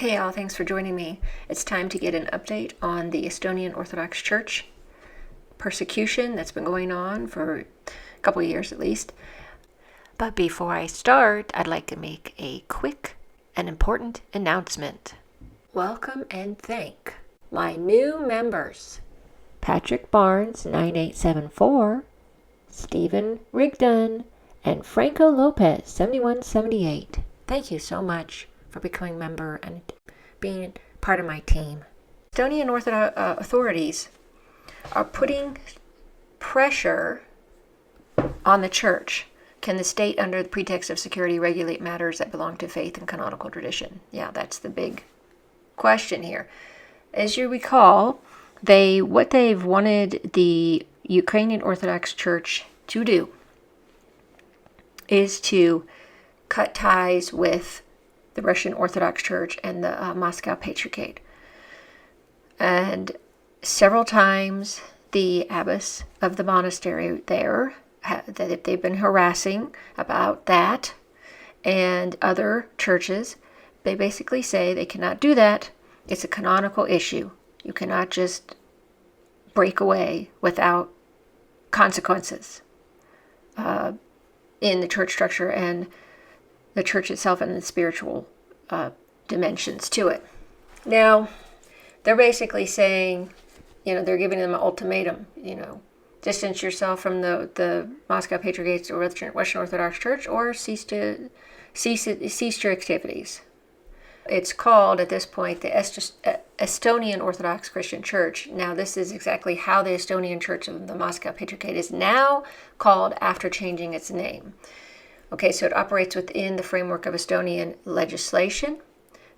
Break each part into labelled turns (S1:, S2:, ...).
S1: Hey all, thanks for joining me. It's time to get an update on the Estonian Orthodox Church persecution that's been going on for a couple of years at least. But before I start, I'd like to make a quick and important announcement. Welcome and thank my new members: Patrick Barnes 9874, Stephen Rigdon, and Franco Lopez 7178. Thank you so much for becoming a member and being part of my team. Estonian Orthodox authorities are putting pressure on the church. Can the state, under the pretext of security, regulate matters that belong to faith and canonical tradition? Yeah, that's the big question here. As you recall, what they've wanted the Ukrainian Orthodox Church to do is to cut ties with the Russian Orthodox Church and the Moscow Patriarchate. And several times the abbess of the monastery there, that they've been harassing about that, and other churches, they basically say they cannot do that. It's a canonical issue. You cannot just break away without consequences in the church structure and the church itself and the spiritual dimensions to it. Now, they're basically saying, they're giving them an ultimatum, distance yourself from the Moscow Patriarchate or Russian Orthodox Church, or cease your activities. It's called, at this point, the Estonian Orthodox Christian Church. Now, this is exactly how the Estonian Church of the Moscow Patriarchate is now called after changing its name. Okay, so it operates within the framework of Estonian legislation,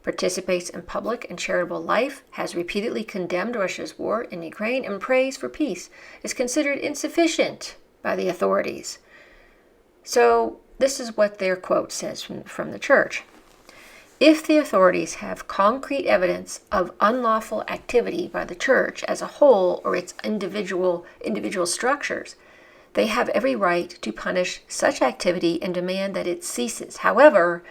S1: participates in public and charitable life, has repeatedly condemned Russia's war in Ukraine, and prays for peace, is considered insufficient by the authorities. So this is what their quote says from the church. If the authorities have concrete evidence of unlawful activity by the church as a whole or its individual structures, they have every right to punish such activity and demand that it ceases. However,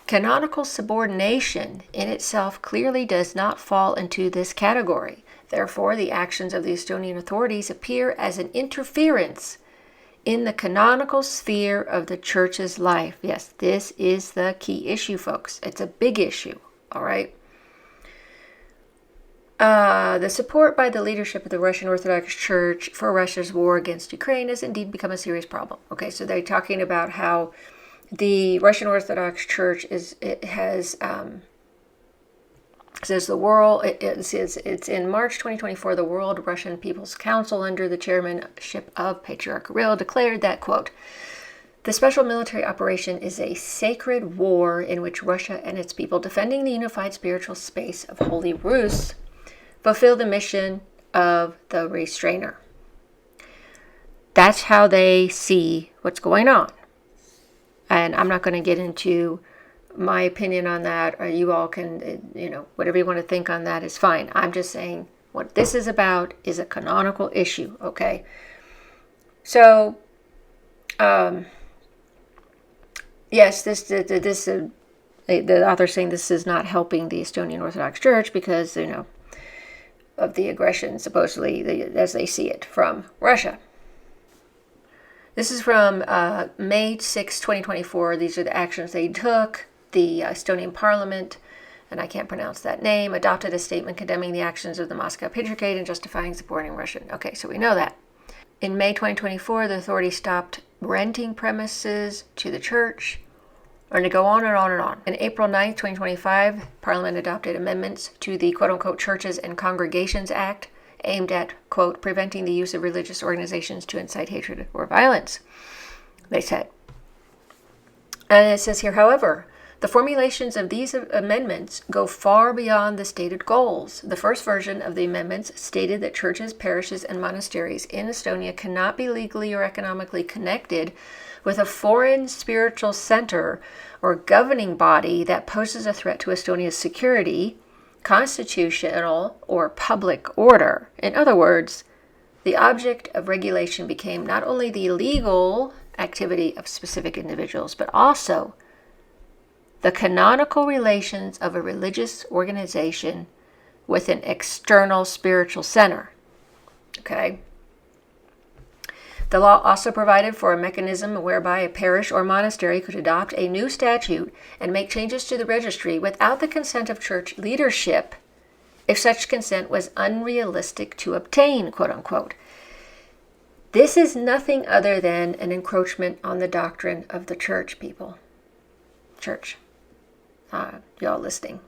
S1: canonical subordination in itself clearly does not fall into this category. Therefore, the actions of the Estonian authorities appear as an interference in the canonical sphere of the church's life. Yes, this is the key issue, folks. It's a big issue, all right? The support by the leadership of the Russian Orthodox Church for Russia's war against Ukraine has indeed become a serious problem. Okay, so they're talking about how the Russian Orthodox Church it's in March 2024, the World Russian People's Council, under the chairmanship of Patriarch Kirill, declared that, quote, "The special military operation is a sacred war in which Russia and its people, defending the unified spiritual space of Holy Rus, fulfill the mission of the restrainer." That's how they see what's going on. And I'm not going to get into my opinion on that, or you all can, whatever you want to think on that is fine. I'm just saying what this is about is a canonical issue, okay? So, yes, the author's saying this is not helping the Estonian Orthodox Church because, of the aggression, supposedly, as they see it, from Russia. This is from May 6, 2024. These are the actions they took. The Estonian Parliament, and I can't pronounce that name, adopted a statement condemning the actions of the Moscow Patriarchate and justifying supporting Russian. Okay, so we know that. In May 2024, the authorities stopped renting premises to the church. And to go on and on and on. On April 9th, 2025, Parliament adopted amendments to the quote-unquote Churches and Congregations Act, aimed at, quote, preventing the use of religious organizations to incite hatred or violence, they said. And it says here, however, the formulations of these amendments go far beyond the stated goals. The first version of the amendments stated that churches, parishes, and monasteries in Estonia cannot be legally or economically connected with a foreign spiritual center or governing body that poses a threat to Estonia's security, constitutional, or public order. In other words, the object of regulation became not only the illegal activity of specific individuals, but also the canonical relations of a religious organization with an external spiritual center. Okay. The law also provided for a mechanism whereby a parish or monastery could adopt a new statute and make changes to the registry without the consent of church leadership if such consent was unrealistic to obtain, quote unquote. This is nothing other than an encroachment on the doctrine of the church, people. Church. Y'all listening.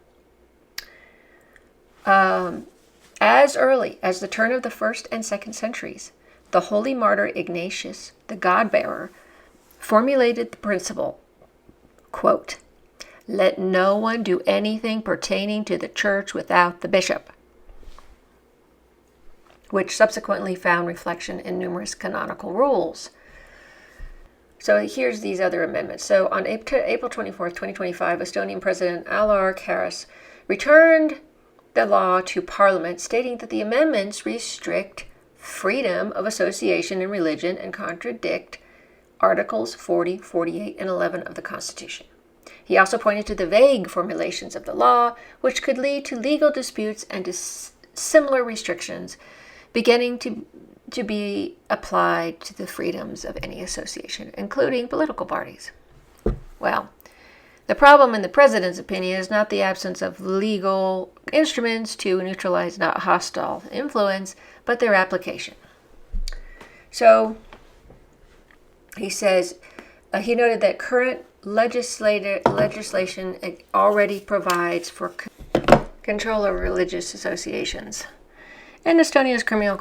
S1: As early as the turn of the 1st and 2nd centuries, the holy martyr Ignatius, the God-bearer, formulated the principle, quote, "Let no one do anything pertaining to the church without the bishop," which subsequently found reflection in numerous canonical rules. So here's these other amendments. So on April 24th, 2025, Estonian President Alar Karas returned the law to Parliament, stating that the amendments restrict freedom of association and religion and contradict Articles 40, 48, and 11 of the Constitution. He also pointed to the vague formulations of the law, which could lead to legal disputes and to similar restrictions beginning to be applied to the freedoms of any association, including political parties. Well, the problem in the president's opinion is not the absence of legal instruments to neutralize not hostile influence, but their application. So he says, he noted that current legislation already provides for control of religious associations. And Estonia's criminal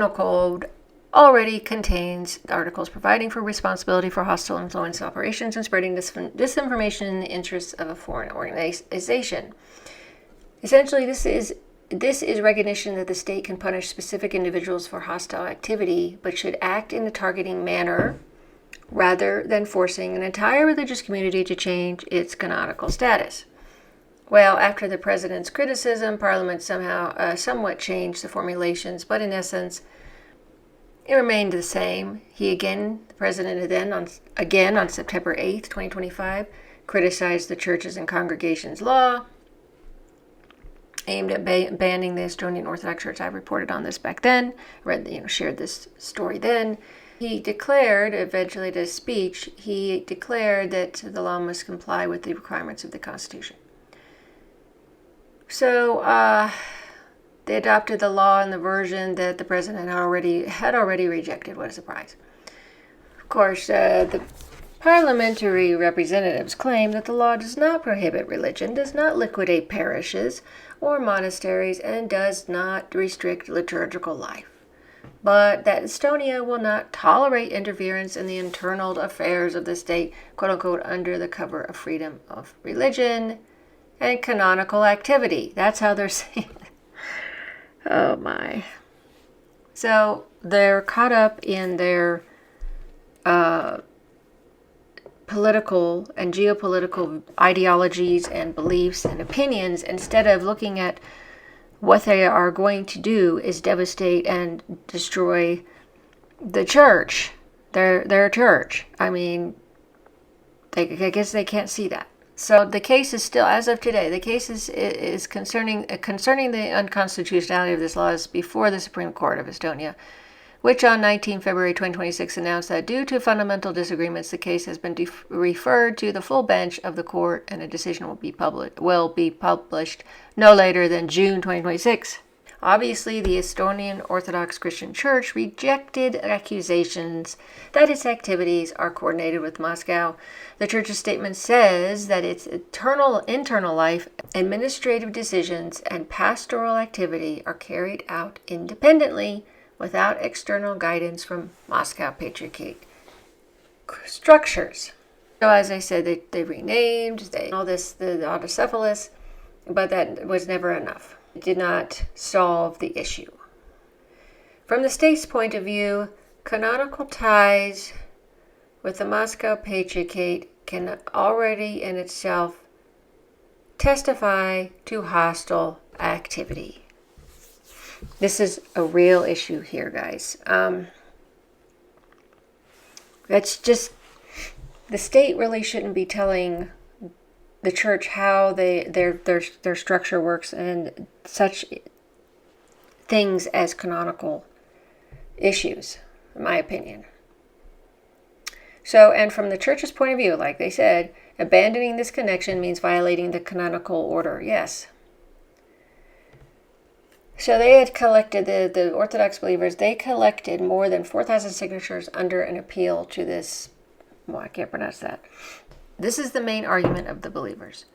S1: code already contains articles providing for responsibility for hostile influence operations and spreading disinformation in the interests of a foreign organization. Essentially, this is recognition that the state can punish specific individuals for hostile activity, but should act in a targeting manner rather than forcing an entire religious community to change its canonical status. Well, after the president's criticism, Parliament somewhat changed the formulations, but in essence, it remained the same. The president then, on September 8th, 2025, criticized the churches and congregations law aimed at banning the Estonian Orthodox Church. I reported on this back then, shared this story then. He declared, eventually at his speech, that the law must comply with the requirements of the Constitution. So they adopted the law in the version that the president had already rejected. What a surprise. Of course, the parliamentary representatives claim that the law does not prohibit religion, does not liquidate parishes or monasteries, and does not restrict liturgical life, but that Estonia will not tolerate interference in the internal affairs of the state, quote unquote, under the cover of freedom of religion and canonical activity. That's how they're saying it. Oh my. So they're caught up in their political and geopolitical ideologies and beliefs and opinions, instead of looking at what they are going to do is devastate and destroy the church, their church. I mean, I guess they can't see that. So the case is still, as of today, the case is concerning the unconstitutionality of this law is before the Supreme Court of Estonia, which on 19 February 2026 announced that due to fundamental disagreements, the case has been referred to the full bench of the court, and a decision will be published no later than June 2026. Obviously, the Estonian Orthodox Christian Church rejected accusations that its activities are coordinated with Moscow. The church's statement says that its internal life, administrative decisions, and pastoral activity are carried out independently without external guidance from Moscow Patriarchate structures. So as I said, they renamed the autocephalous, but that was never enough. It did not solve the issue. From the state's point of view, canonical ties with the Moscow Patriarchate can already in itself testify to hostile activity. This is a real issue here, guys. That's just, the state really shouldn't be telling the church, how their structure works, and such things as canonical issues, in my opinion. So, and from the church's point of view, like they said, abandoning this connection means violating the canonical order. Yes. So they had collected, the Orthodox believers, they collected more than 4,000 signatures under an appeal to this, well, I can't pronounce that. This is the main argument of the believers.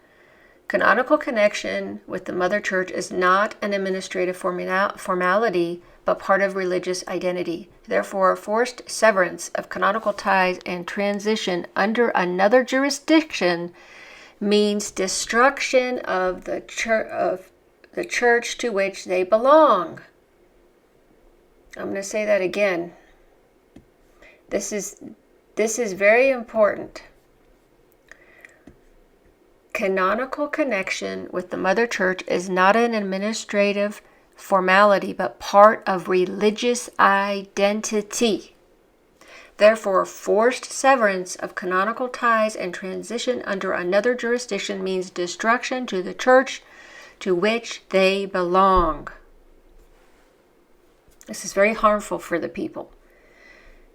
S1: Canonical connection with the Mother Church is not an administrative formality, but part of religious identity. Therefore, forced severance of canonical ties and transition under another jurisdiction means destruction of the church to which they belong. I'm going to say that again. This is very important. Canonical connection with the Mother Church is not an administrative formality, but part of religious identity. Therefore, forced severance of canonical ties and transition under another jurisdiction means destruction to the church to which they belong. This is very harmful for the people.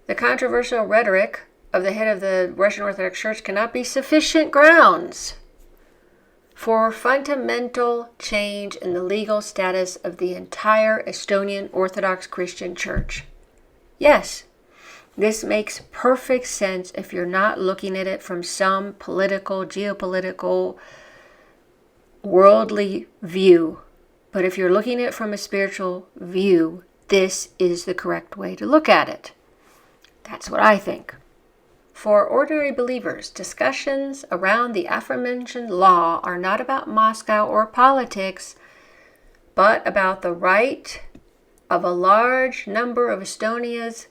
S1: The controversial rhetoric of the head of the Russian Orthodox Church cannot be sufficient grounds for fundamental change in the legal status of the entire Estonian Orthodox Christian Church. Yes, this makes perfect sense if you're not looking at it from some political, geopolitical, worldly view. But if you're looking at it from a spiritual view, this is the correct way to look at it. That's what I think. For ordinary believers, discussions around the aforementioned law are not about Moscow or politics, but about the right of a large number of Estonia's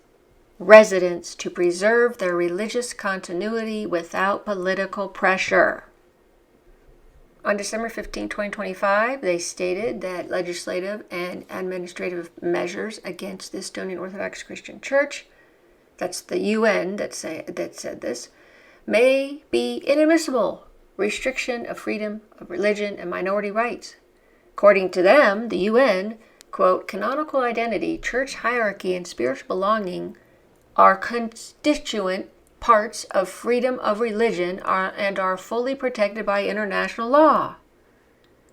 S1: residents to preserve their religious continuity without political pressure. On December 15, 2025, they stated that legislative and administrative measures against the Estonian Orthodox Christian Church, that's the UN that said this, may be inadmissible restriction of freedom of religion and minority rights. According to them, the UN, quote, canonical identity, church hierarchy, and spiritual belonging are constituent parts of freedom of religion and are fully protected by international law.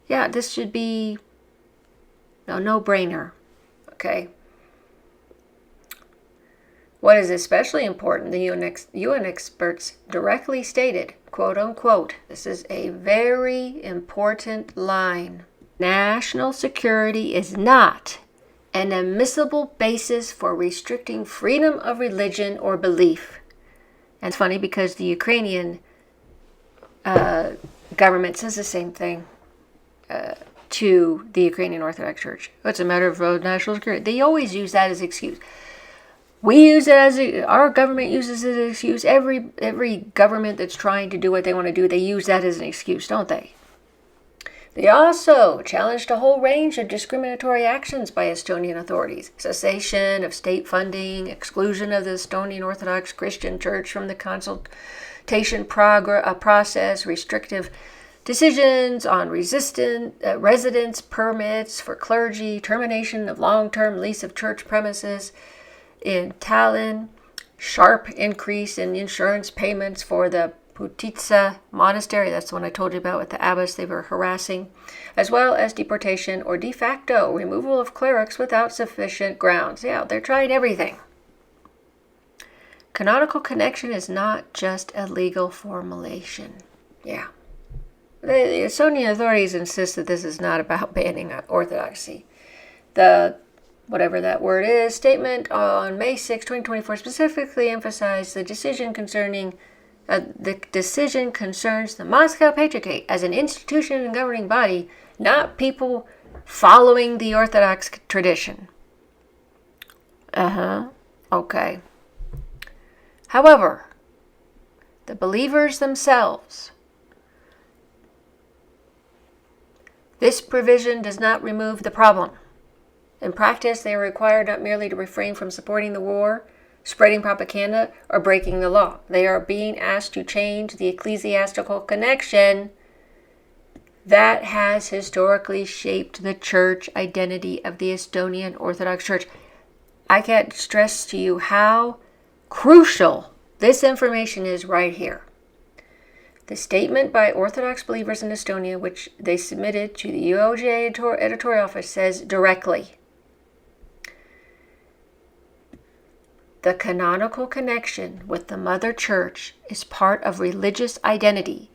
S1: Yeah, this should be a no-brainer, okay? What is especially important, the UN experts directly stated, quote unquote, this is a very important line. National security is not an admissible basis for restricting freedom of religion or belief. And it's funny because the Ukrainian government says the same thing to the Ukrainian Orthodox Church. It's a matter of national security. They always use that as an excuse. We use it as our government uses it as an excuse. Every government that's trying to do what they want to do, they use that as an excuse, don't they? They also challenged a whole range of discriminatory actions by Estonian authorities. Cessation of state funding, exclusion of the Estonian Orthodox Christian Church from the consultation process, restrictive decisions on residence permits for clergy, termination of long-term lease of church premises in Tallinn, sharp increase in insurance payments for the Putitsa monastery, that's the one I told you about with the abbess they were harassing, as well as deportation or de facto removal of clerics without sufficient grounds. Yeah, they're trying everything. Canonical connection is not just a legal formulation. Yeah. The Estonian authorities insist that this is not about banning orthodoxy. The whatever that word is, statement on May 6, 2024 specifically emphasized the decision concerns the Moscow Patriarchate as an institution and governing body, not people following the Orthodox tradition. Okay. However, the believers themselves, this provision does not remove the problem. In practice, they are required not merely to refrain from supporting the war, spreading propaganda, or breaking the law. They are being asked to change the ecclesiastical connection That has historically shaped the church identity of the Estonian Orthodox Church. I can't stress to you how crucial this information is right here. The statement by Orthodox believers in Estonia, which they submitted to the UOJ editorial office, says directly, the canonical connection with the Mother Church is part of religious identity,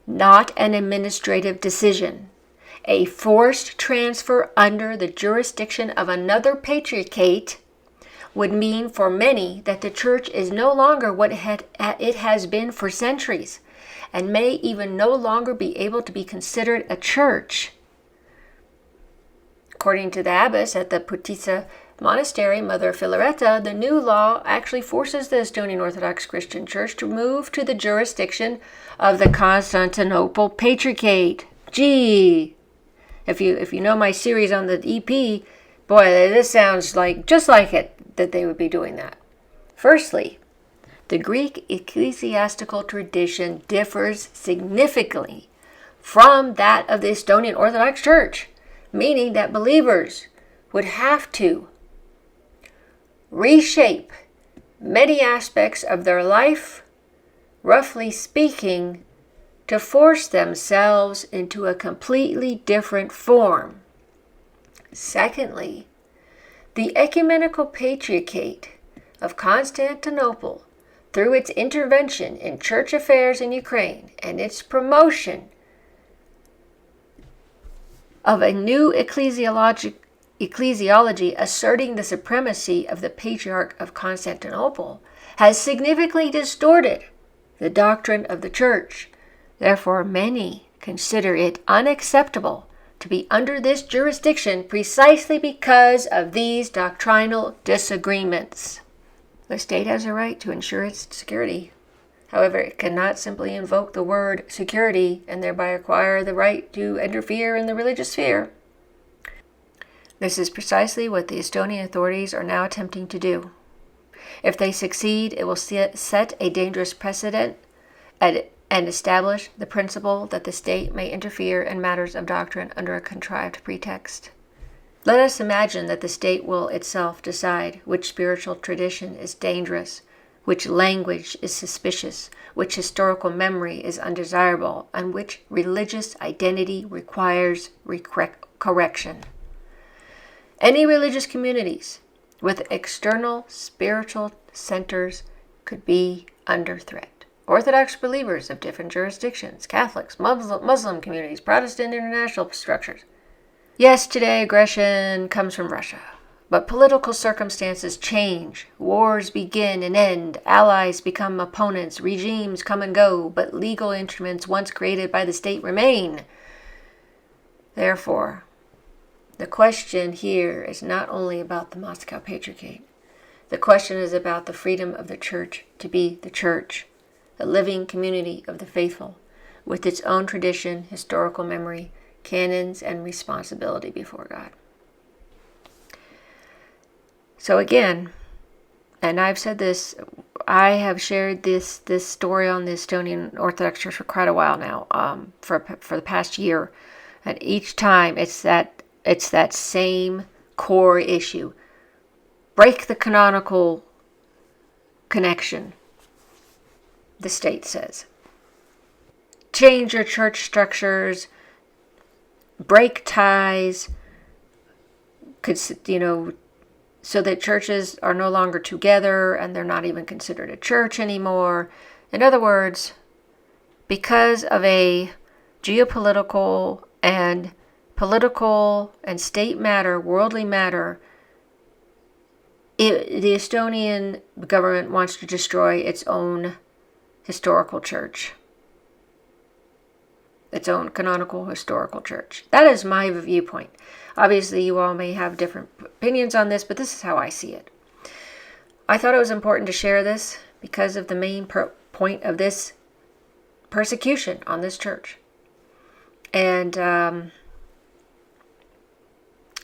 S1: not an administrative decision. A forced transfer under the jurisdiction of another patriarchate would mean for many that the church is no longer what it has been for centuries, and may even no longer be able to be considered a church. According to the abbess at the Putitsa Monastery, Mother Filaretta, the new law actually forces the Estonian Orthodox Christian Church to move to the jurisdiction of the Constantinople Patriarchate. Gee, if you know my series on the EP, boy, this sounds like just like it that they would be doing that. Firstly, the Greek ecclesiastical tradition differs significantly from that of the Estonian Orthodox Church, meaning that believers would have to reshape many aspects of their life, roughly speaking, to force themselves into a completely different form. Secondly, the Ecumenical Patriarchate of Constantinople, through its intervention in church affairs in Ukraine and its promotion of a new ecclesiology asserting the supremacy of the Patriarch of Constantinople, has significantly distorted the doctrine of the Church. Therefore, many consider it unacceptable to be under this jurisdiction precisely because of these doctrinal disagreements. The state has a right to ensure its security. However, it cannot simply invoke the word security and thereby acquire the right to interfere in the religious sphere. This is precisely what the Estonian authorities are now attempting to do. If they succeed, it will set a dangerous precedent and establish the principle that the state may interfere in matters of doctrine under a contrived pretext. Let us imagine that the state will itself decide which spiritual tradition is dangerous, which language is suspicious, which historical memory is undesirable, and which religious identity requires correction. Any religious communities with external spiritual centers could be under threat. Orthodox believers of different jurisdictions, Catholics, Muslim communities, Protestant international structures. Yes, today aggression comes from Russia, but political circumstances change. Wars begin and end. Allies become opponents. Regimes come and go, but legal instruments once created by the state remain. Therefore, the question here is not only about the Moscow Patriarchate. The question is about the freedom of the Church to be the Church, a living community of the faithful, with its own tradition, historical memory, canons, and responsibility before God. So again, and I've said this, I have shared this story on the Estonian Orthodox Church for quite a while now, for the past year, and each time it's that same core issue. Break the canonical connection, the state says. Change your church structures, break ties, so that churches are no longer together and they're not even considered a church anymore. In other words, because of a geopolitical and political and state matter, worldly matter, the Estonian government wants to destroy its own historical church, its own canonical historical church. That is my viewpoint. Obviously, you all may have different opinions on this, but this is how I see it. I thought it was important to share this because of the main point of this persecution on this church. And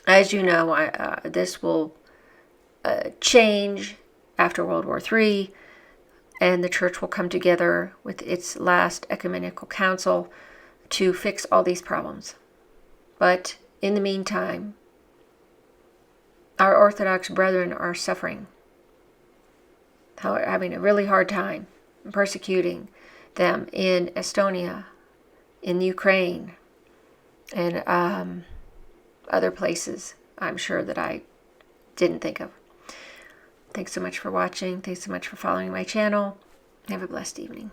S1: as you know, this will change after World War III, and the church will come together with its last ecumenical council to fix all these problems. But in the meantime, our Orthodox brethren are suffering, having a really hard time, persecuting them in Estonia, in Ukraine, and other places I'm sure that I didn't think of. Thanks so much for watching. Thanks so much for following my channel. Have a blessed evening.